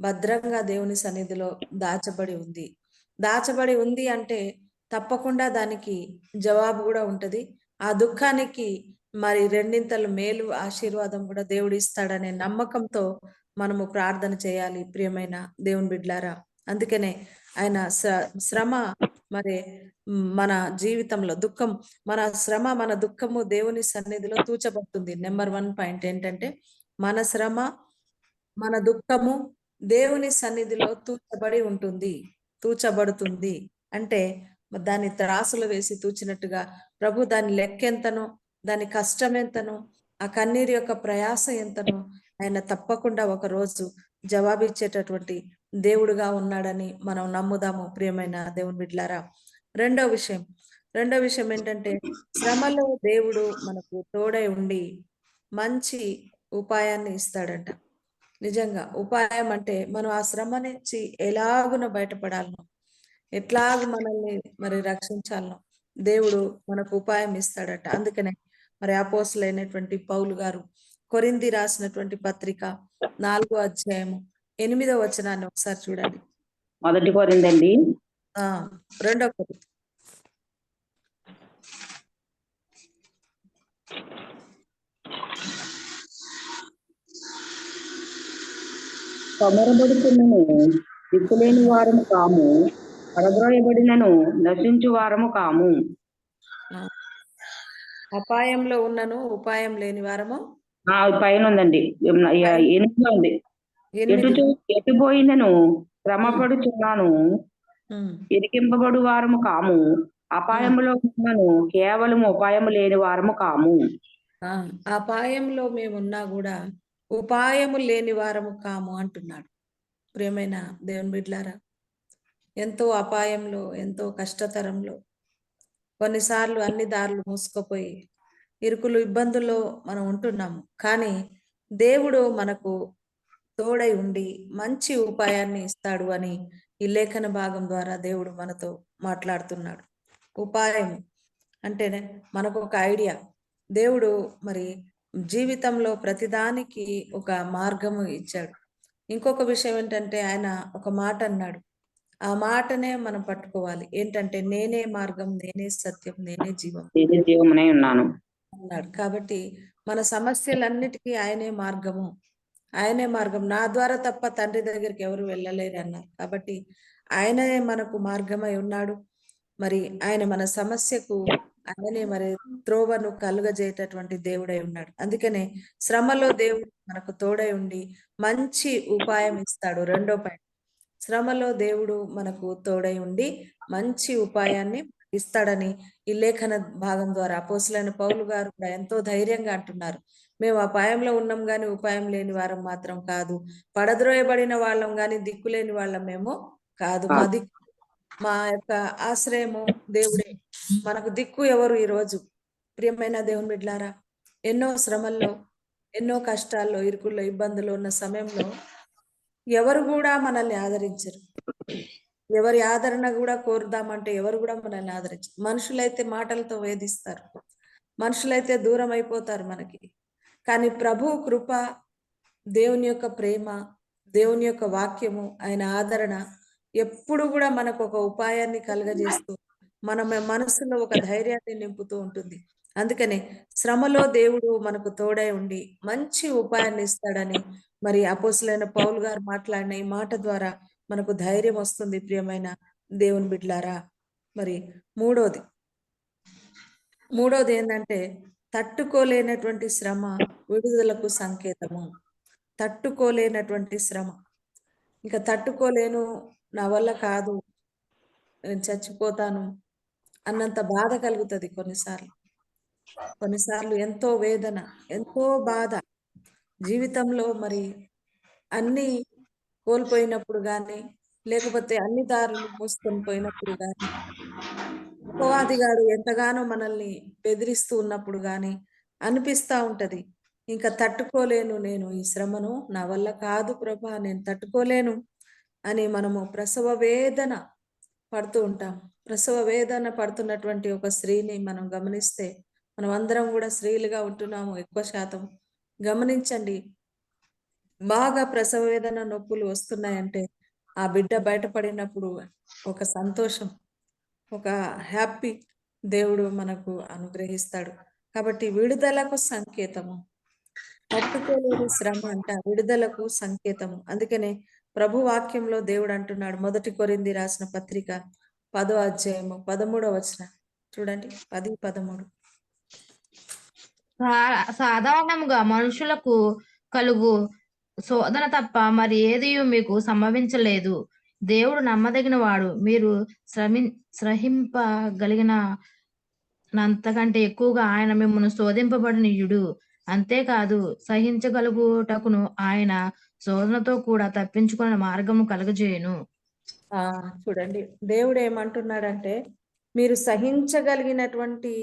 భద్రంగా దేవుని సన్నిధిలో దాచబడి ఉంది. దాచబడి ఉంది అంటే తప్పకుండా దానికి జవాబు కూడా ఉంటది. ఆ దుఃఖానికి మరి రెండింతలు మేలు ఆశీర్వాదం కూడా దేవుడు ఇస్తాడనే నమ్మకంతో మనము ప్రార్థన చేయాలి ప్రియమైన దేవుని బిడ్డలారా. అందుకనే ఆయన శ్రమ మరి మన జీవితంలో దుఃఖం, మన శ్రమ మన దుఃఖము దేవుని సన్నిధిలో తూచబడుతుంది. నెంబర్ 1 పాయింట్ ఏంటంటే మన శ్రమ మన దుఃఖము దేవుని సన్నిధిలో తూచబడుతుంది. అంటే దాన్ని త్రాసులు వేసి తూచినట్టుగా ప్రభు దాని లెక్క ఎంతనో, దాని కష్టం ఎంతనో, ఆ కన్నీరు యొక్క ప్రయాస ఎంతనో ఆయన తప్పకుండా ఒక రోజు జవాబిచ్చేటటువంటి దేవుడుగా ఉన్నాడని మనం నమ్ముదాము ప్రియమైన దేవుని బిడ్డలారా. రెండో విషయం ఏంటంటే శ్రమలో దేవుడు మనకు తోడై ఉండి మంచి ఉపాయాన్ని ఇస్తాడంట. నిజంగా ఉపాయం అంటే మనం ఆ శ్రమ నుంచి ఎలాగున బయటపడాలనో, ఎట్లాగ మనల్ని మరి రక్షించాలనో దేవుడు మనకు ఉపాయం ఇస్తాడట. అందుకనే మరి అపోస్తలుడైనటువంటి పౌలు గారు కొరింథీ రాసినటువంటి పత్రిక 4వ అధ్యాయము 8వ వచనాన్ని ఒకసారి చూడండి. మొదటి కొరింథీ 2వ కొరింథీ సమరబడుతున్నను దిక్కులేని వారము కాము, పడద్రోయబడినను నశించు వారము కాము. అపాయంలో ఉన్నను ఉపాయం లేని వారము పైన ఉందండి, 8లో ఉంది. ఎటు పోయినను శ్రమపడుచున్నాను, ఇరికింపబడు వారము కాము, అపాయములో ఉన్నను కేవలం ఉపాయము లేని వారము కాము. అపాయంలో మేమున్నా కూడా ఉపాయము లేని వారము కాము అంటున్నాడు. ప్రియమైన దేవుని బిడ్డలారా, ఎంతో అపాయంలో, ఎంతో కష్టతరంలో, కొన్నిసార్లు అన్ని దారులు మూసుకుపోయి ఇరుకులు ఇబ్బందుల్లో మనం ఉంటున్నాము. కానీ దేవుడు మనకు తోడై ఉండి మంచి ఉపాయాన్ని ఇస్తాడు అని ఈ లేఖన భాగం ద్వారా దేవుడు మనతో మాట్లాడుతున్నాడు. ఉపాయం అంటేనే మనకు ఒక ఐడియా. దేవుడు మరి జీవితంలో ప్రతిదానికి ఒక మార్గము ఇచ్చాడు. ఇంకొక విషయం ఏంటంటే ఆయన ఒక మాట అన్నాడు. ఆ మాటనే మనం పట్టుకోవాలి. ఏంటంటే నేనే మార్గం, నేనే సత్యం, నేనే జీవమునై ఉన్నాను అన్నాడు. కాబట్టి మన సమస్యలన్నిటికీ ఆయనే మార్గము, ఆయనే మార్గం. నా ద్వారా తప్ప తండ్రి దగ్గరికి ఎవరు వెళ్ళలేరు అన్నారు. కాబట్టి ఆయనే మనకు మార్గమై ఉన్నాడు. మరి ఆయన మన సమస్యకు ఆయనే మరి త్రోవను కలుగజేయటటువంటి దేవుడై ఉన్నాడు. అందుకనే శ్రమలో దేవుడు మనకు తోడై ఉండి మంచి ఉపాయం ఇస్తాడు. 2వ పాయింట్, శ్రమలో దేవుడు మనకు తోడై ఉండి మంచి ఉపాయాన్ని ఇస్తాడని ఈ లేఖన భాగం ద్వారా అపోస్తలుడైన పౌలు గారు కూడా ఎంతో ధైర్యంగా అంటున్నారు. మేము అపాయంలో ఉన్నాం గాని ఉపాయం లేని వారం మాత్రం కాదు, పడద్రోయబడిన వాళ్ళం గాని దిక్కులేని వాళ్ళం మేము కాదు. మా యొక్క ఆశ్రయము దేవుడే, మనకు దిక్కు ఎవరు? ఈరోజు ప్రియమైన దేవుని బిడ్డలారా, ఎన్నో శ్రమల్లో, ఎన్నో కష్టాల్లో, ఇరుకుల్లో, ఇబ్బందులు ఉన్న సమయంలో ఎవరు కూడా మనల్ని ఆదరించరు. ఎవరి ఆదరణ కూడా కోరుదామంటే ఎవరు కూడా మనల్ని ఆదరించరు. మనుషులైతే మాటలతో వేధిస్తారు, మనుషులైతే దూరం అయిపోతారు మనకి. కానీ ప్రభు కృప, దేవుని యొక్క ప్రేమ, దేవుని యొక్క వాక్యము, ఆయన ఆదరణ ఎప్పుడు కూడా మనకు ఒక ఉపాయాన్ని కలుగజేస్తూ మన మనసులో ఒక ధైర్యాన్ని నింపుతూ ఉంటుంది. అందుకనే శ్రమలో దేవుడు మనకు తోడై ఉండి మంచి ఉపాయాన్ని ఇస్తాడని మరి అపోస్తలుడైన పౌలు గారు మాట్లాడిన ఈ మాట ద్వారా మనకు ధైర్యం వస్తుంది. ప్రియమైన దేవుని బిడ్డలారా, మరి మూడోది ఏంటంటే తట్టుకోలేనటువంటి శ్రమ విడుదలకు సంకేతము. తట్టుకోలేనటువంటి శ్రమ, ఇంకా తట్టుకోలేను, నా వల్ల కాదు, నేను చచ్చిపోతాను అన్నంత బాధ కలుగుతుంది. కొన్నిసార్లు ఎంతో వేదన, ఎంతో బాధ జీవితంలో మరి అన్ని కోల్పోయినప్పుడు కానీ, లేకపోతే అన్ని దారులు మూసుకొని పోయినప్పుడు కానీ, అపవాదిగాడు ఎంతగానో మనల్ని బెదిరిస్తూ ఉన్నప్పుడు కానీ అనిపిస్తూ ఉంటది, ఇంకా తట్టుకోలేను నేను ఈ శ్రమను, నా వల్ల కాదు ప్రభా, నేను తట్టుకోలేను అని మనము ప్రసవ వేదన పడుతూ ఉంటాం. ప్రసవ వేదన పడుతున్నటువంటి ఒక స్త్రీని మనం గమనిస్తే, మనం అందరం కూడా స్త్రీలుగా ఉంటున్నాము ఎక్కువ శాతం. గమనించండి, బాగా ప్రసవ వేదన నొప్పులు వస్తున్నాయంటే ఆ బిడ్డ బయటపడినప్పుడు ఒక సంతోషం, ఒక హ్యాపీ దేవుడు మనకు అనుగ్రహిస్తాడు. కాబట్టి విడుదలకు సంకేతము, తట్టుకోలేని శ్రమ అంట విడుదలకు సంకేతము. అందుకనే ప్రభు వాక్యంలో దేవుడు అంటున్నాడు, 1 కొరింథీ రాసిన పత్రిక 10వ అధ్యాయము 13వ వచనం చూడండి, 10, 13. సాధారణంగా మనుషులకు కలుగు శోధన తప్ప మరి ఏది మీకు సంభవించలేదు. దేవుడు నమ్మదగిన వాడు. మీరు సహింపగలిగిన అంతకంటే ఎక్కువగా ఆయన మిమ్మల్ని శోధింపబడనీయుడు. అంతేకాదు, సహించగలుగుటకును ఆయన శోధనతో కూడా తప్పించుకునే మార్గము కలుగజేయును. చూడండి, దేవుడు ఏమంటున్నాడంటే మీరు సహించగలిగినటువంటి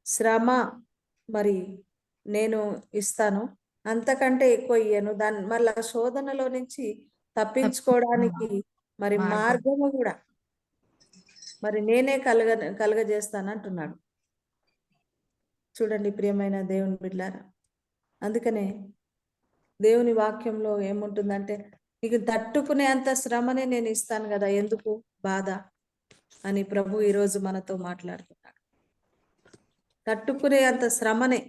శ్రమ మరి నేను ఇస్తాను, అంతకంటే ఎక్కువ ఇయ్యను. దాని మళ్ళా శోధనలో నుంచి తప్పించుకోవడానికి మరి మార్గము కూడా మరి నేనే కలగజేస్తాను అంటున్నాడు. చూడండి ప్రియమైన దేవుని బిడ్డలారా, అందుకనే దేవుని వాక్యంలో ఏముంటుందంటే నీకు తట్టుకునే అంత శ్రమనే నేను ఇస్తాను కదా, ఎందుకు బాధ అని ప్రభు ఈరోజు మనతో మాట్లాడుతున్నాడు. తట్టుకునే అంత శ్రమనే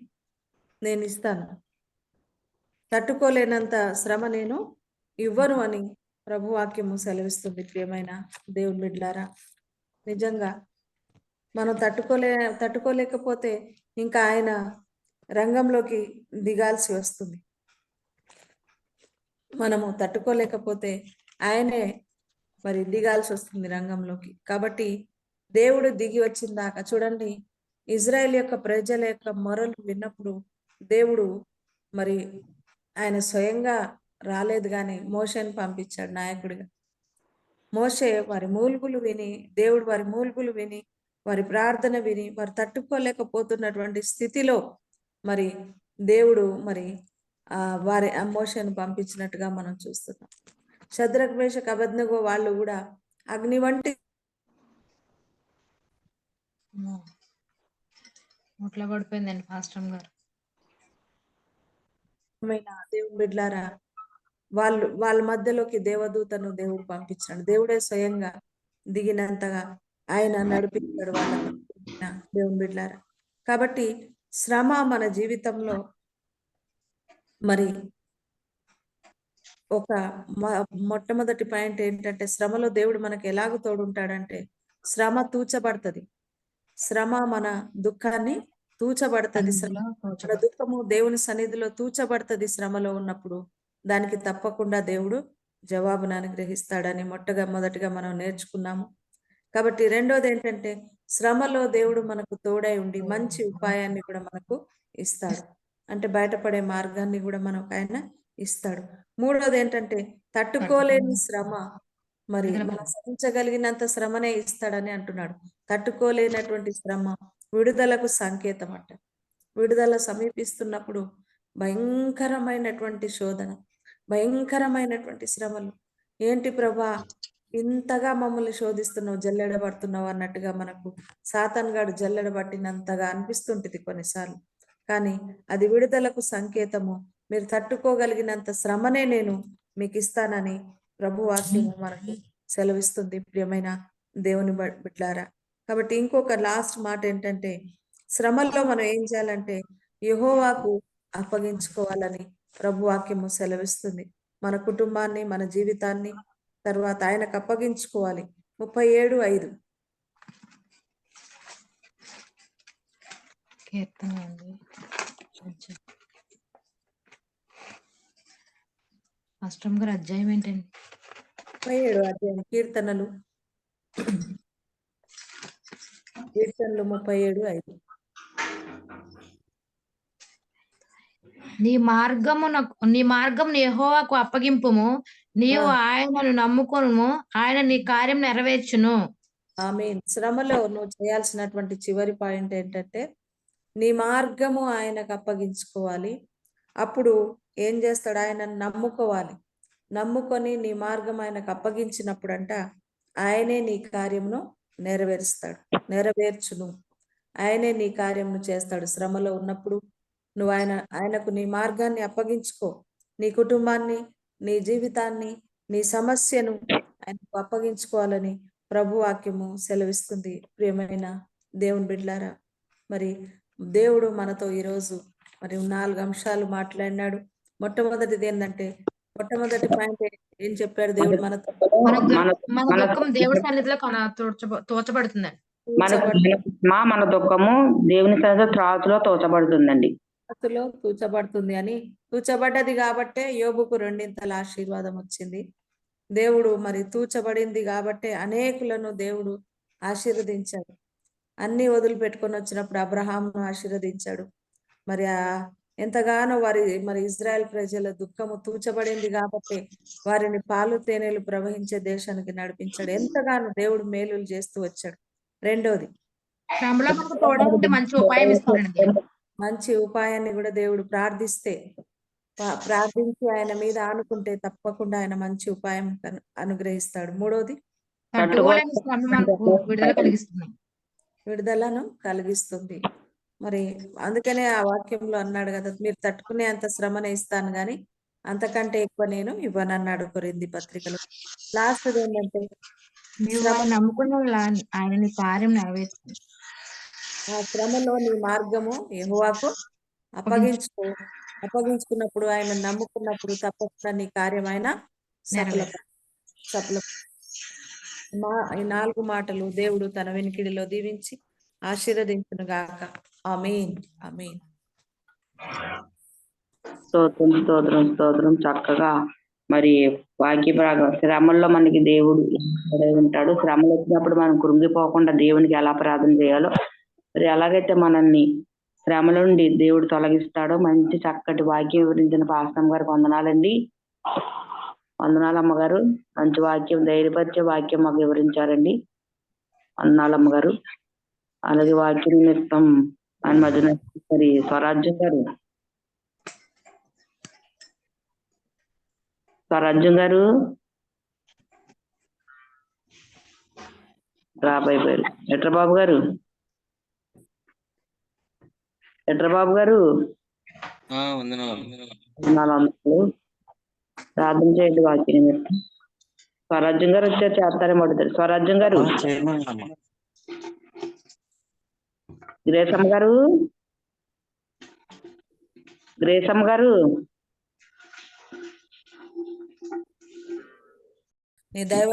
నేను ఇస్తాను, తట్టుకోలేనంత శ్రమ నేను ఇవ్వను అని ప్రభు వాక్యము సెలవిస్తుంది. ప్రియమైన దేవుని బిడ్డలారా, నిజంగా మనం తట్టుకోలేకపోతే ఇంకా ఆయన రంగంలోకి దిగాల్సి వస్తుంది. మనము తట్టుకోలేకపోతే ఆయనే మరి దిగాల్సి వస్తుంది రంగంలోకి. కాబట్టి దేవుడు దిగి వచ్చిన దాకా చూడండి, ఇజ్రాయెల్ యొక్క ప్రజల యొక్క మొరలు విన్నప్పుడు దేవుడు మరి ఆయన స్వయంగా రాలేదు, కానీ మోషేని పంపించాడు నాయకుడిగా. మోషే వారి మూల్గులు విని, దేవుడు వారి మూల్గులు విని, వారి ప్రార్థన విని, వారు తట్టుకోలేకపోతున్నటువంటి స్థితిలో మరి దేవుడు మరి వారి మోషేను పంపించినట్టుగా మనం చూస్తున్నాం. శద్రక్ మేషక్ అబేద్నెగో వాళ్ళు కూడా అగ్ని వంటి ముట్ల పడిపోయిందండి పాస్టర్ గారు. దేవుని బిడ్లారా, వాళ్ళ మధ్యలోకి దేవదూతను దేవుడు పంపించాడు. దేవుడే స్వయంగా దిగినంతగా ఆయన నడిపించాడు వాళ్ళ దేవుని బిడ్లారా. కాబట్టి శ్రమ మన జీవితంలో మరి ఒక మొట్టమొదటి పాయింట్ ఏంటంటే, శ్రమలో దేవుడు మనకు ఎలాగ తోడుంటాడంటే, శ్రమ తూచబడుతుంది. శ్రమ మన దుఃఖాన్ని తూచబడుతుంది. మన దుఃఖము దేవుని సన్నిధిలో తూచబడుతుంది. శ్రమలో ఉన్నప్పుడు దానికి తప్పకుండా దేవుడు జవాబును అనుగ్రహిస్తాడని మొదటిగా మనం నేర్చుకున్నాము. కాబట్టి రెండోది ఏంటంటే, శ్రమలో దేవుడు మనకు తోడై ఉండి మంచి ఉపాయాన్ని కూడా మనకు ఇస్తాడు. అంటే బయటపడే మార్గాన్ని కూడా మనకు ఆయన ఇస్తాడు. మూడోది ఏంటంటే, తట్టుకోలేని శ్రమ మరి మనం సహించగలిగినంత శ్రమనే ఇస్తాడని అంటున్నాడు. తట్టుకోలేనటువంటి శ్రమ విడుదలకు సంకేతం అంట. విడుదల సమీపిస్తున్నప్పుడు భయంకరమైనటువంటి శోధన, భయంకరమైనటువంటి శ్రమలు. ఏంటి ప్రభా ఇంతగా మమ్మల్ని శోధిస్తున్నావు, జల్లెడబడుతున్నావు అన్నట్టుగా మనకు సాతాన్ గాడు జల్లెడబట్టినంతగా అనిపిస్తుంటుంది కొన్నిసార్లు. కానీ అది విడుదలకు సంకేతము. మీరు తట్టుకోగలిగినంత శ్రమనే నేను మీకు ఇస్తానని ప్రభు వాక్యము మనకు సెలవిస్తుంది. ప్రియమైన దేవుని బిడ్డలారా, కాబట్టి ఇంకొక లాస్ట్ మాట ఏంటంటే, శ్రమల్లో మనం ఏం చేయాలంటే యెహోవాకు అప్పగించుకోవాలని ప్రభు వాక్యము సెలవిస్తుంది. మన కుటుంబాన్ని, మన జీవితాన్ని తర్వాత ఆయనకు అప్పగించుకోవాలి. 37:5 కీర్తన అండి. అష్టం గారు అధ్యాయం ఏంటండి? 37 అధ్యాయం కీర్తనలు 37:5. నీ మార్గం యెహోవాకు అప్పగింపుము, నీవు ఆయనను నమ్ముకొనుము, ఆయన నీ కార్యం నెరవేర్చును. ఆమేన్. శ్రమలో నువ్వు చేయాల్సినటువంటి చివరి పాయింట్ ఏంటంటే, నీ మార్గము ఆయనకు అప్పగించుకోవాలి. అప్పుడు ఏం చేస్తాడు? ఆయన నమ్ముకోవాలి. నమ్ముకొని నీ మార్గం ఆయనకు అప్పగించినప్పుడంట ఆయనే నీ కార్యమును నెరవేర్చును. ఆయనే నీ కార్యమును చేస్తాడు. శ్రమలో ఉన్నప్పుడు నువ్వు ఆయనకు నీ మార్గాన్ని అప్పగించుకో. నీ కుటుంబాన్ని, నీ జీవితాన్ని, నీ సమస్యను ఆయనకు అప్పగించుకోవాలని ప్రభు వాక్యము సెలవిస్తుంది. ప్రియమైన దేవుని బిడ్డలారా, మరి దేవుడు మనతో ఈరోజు మరి 4 అంశాలు మాట్లాడినాడు. మొట్టమొదటిది ఏంటంటే, మొట్టమొదటి పాయింట్ ఏం చెప్పాడు దేవుడు మనతో? మన దుఃఖం దేవుడి సన్నిధిలో తోచబడుతుందండి. మన దుఃఖము దేవుని సన్నిధిలో త్రాసులో తోచబడుతుందండి. త్రాసులో తూచబడుతుంది అని తూచబడ్డది కాబట్టే యోబుకు 2 ఆశీర్వాదం వచ్చింది. దేవుడు మరి తూచబడింది కాబట్టే అనేకులను దేవుడు ఆశీర్వదించాడు. అన్ని వదిలిపెట్టుకొని వచ్చినప్పుడు అబ్రహామును ఆశీర్వదించాడు. మరి ఎంతగానో మరి ఇజ్రాయెల్ ప్రజల దుఃఖము తూచబడింది కాబట్టి వారిని పాలు తేనెలు ప్రవహించే దేశానికి నడిపించాడు. ఎంతగానో దేవుడు మేలులు చేస్తూ వచ్చాడు. రెండోది, శ్రమలో మనకు తోడంటే మంచి ఉపాయం ఇస్తాడండి. మంచి ఉపాయాన్ని కూడా దేవుడు ప్రార్థించి ఆయన మీద ఆనుకుంటే తప్పకుండా ఆయన మంచి ఉపాయం అనుగ్రహిస్తాడు. మూడోది, తట్టుకోలేని శ్రమ మనకు విడుదలను కలిగిస్తుంది. మరి అందుకనే ఆ వాక్యంలో అన్నాడు కదా, మీరు తట్టుకునే అంత శ్రమనే ఇస్తాను గాని అంతకంటే ఎక్కువ నేను ఇవ్వను అన్నాడు కొరింథీ పత్రికలో. లాస్ట్ ఏంటంటే, నమ్ముకున్న ఆయన నీ కార్యం నెరవేర్చుకుంది. ఆ శ్రమలో నీ మార్గము యెహోవాకు అప్పగించుకున్నప్పుడు, ఆయన నమ్ముకున్నప్పుడు తప్పకుండా నీ కార్యం ఆయన సఫల. ఈ 4 మాటలు దేవుడు తన వెనికిడిలో దీవించి ఆశీర్వదించును గాక. ఆమేన్, ఆమేన్. స్తోత్రం. చక్కగా మరి వాక్య భాగం శ్రమల్లో మనకి దేవుడు ఉంటాడు. శ్రమలు వచ్చినప్పుడు మనం కృంగిపోకుండా దేవునికి ఎలా ప్రార్థన చేయాలో, మరి ఎలాగైతే మనల్ని శ్రమ నుండి దేవుడు తొలగిస్తాడో మంచి చక్కటి వాక్యం వివరించిన పాస్టర్ గారికి వందనాలండి. వందనాలు అమ్మగారు. మంచి వాక్యం, ధైర్యపరిచే వాక్యం మాకు వివరించారండి. వందనాలు అమ్మగారు. అలాగే వాక్యం నిమిత్తం ఆయన మధ్యన మరి స్వరాజ్యం గారు రాబోయారు. ఎట్రబాబు గారు ప్రార్థన చేయండి వాక్యం నిమిత్తం. స్వరాజ్యం గారు వచ్చారు, చేస్తారేమో అడుగుతారు. స్వరాజ్యం గారు, గ్రేసమ్మ గారు నీ దైవ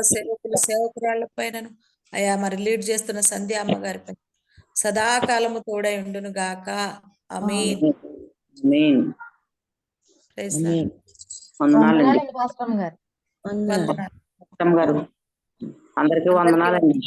సేవకురాళ్ళ పైన అయా మరి లీడ్ చేస్తున్న సంధ్య అమ్మ గారిపై సదాకాలము తోడై ఉండును గాక. ఆమేన్. అందరికీ వందనాలండి.